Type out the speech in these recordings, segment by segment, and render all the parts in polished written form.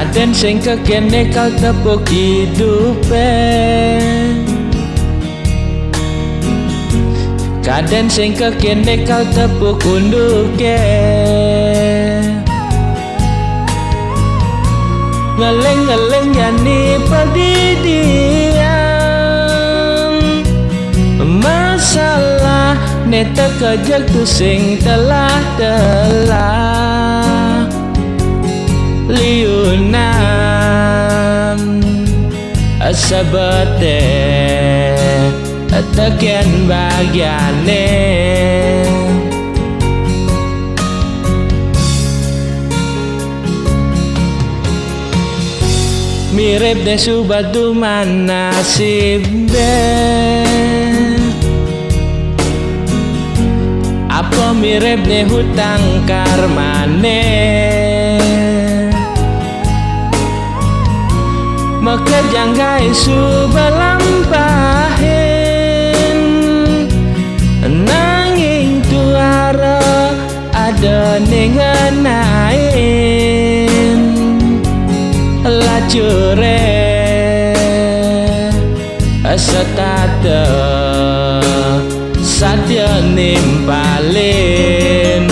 Kaden sing kekene kau tepuk hidupen, kaden sing kekene kau tepuk unduke. Ngeleng-ngeleng yani padidian, masalah neta kejak tu sing telah liunan asabate tekian bagiane. Mirip deh subatu nasib apa mirip deh hutang karmane. Maka jangkai subalampahin, nanging tuara ada nengenain lacure setata satya nimpalin.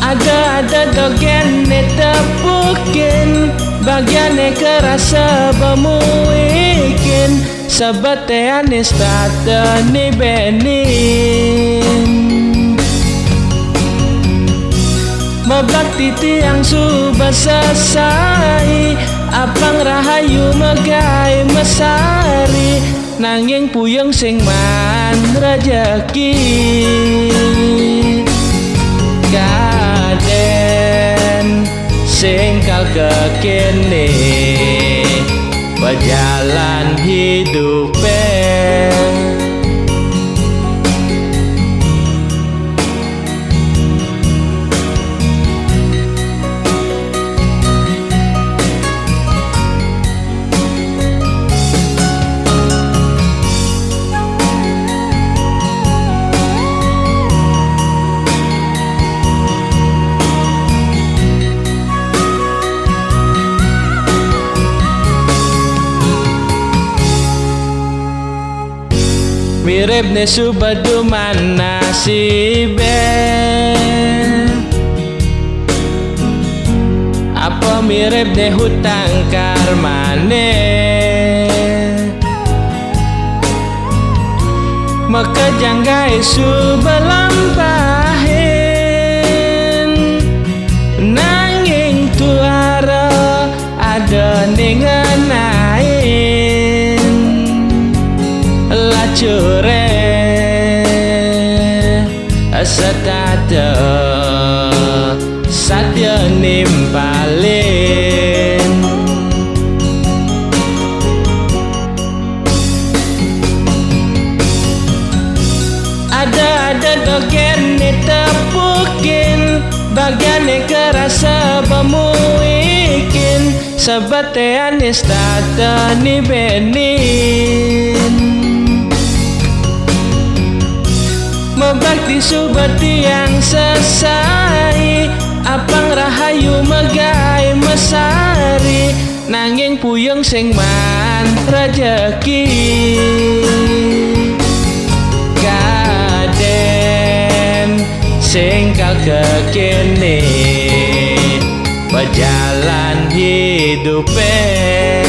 Ada dogen tepukin, bagiannya kerasa bemuikin, sebatean istata ni benin. Mabakti tiang subah selesai, apang rahayu megai mesari, nanging puyeng sing man rejeki. Kaden sing kal kekene berjalan hidupen, mirip ne subadu manasibe, apa mirip ne hutang karmane. Maka jangkai subalampahin, nanging tuara ada nengenain lacure setata satya nimpalin. Ada dogen tepukin, bagiannya kerasa bemuikin, sebatean istata ni benin. Mabakti subati yang sesai, apang rahayu megai mesari, nanging puyeng sing man rejeki. Kaden sing kal kekene berjalan hidupen,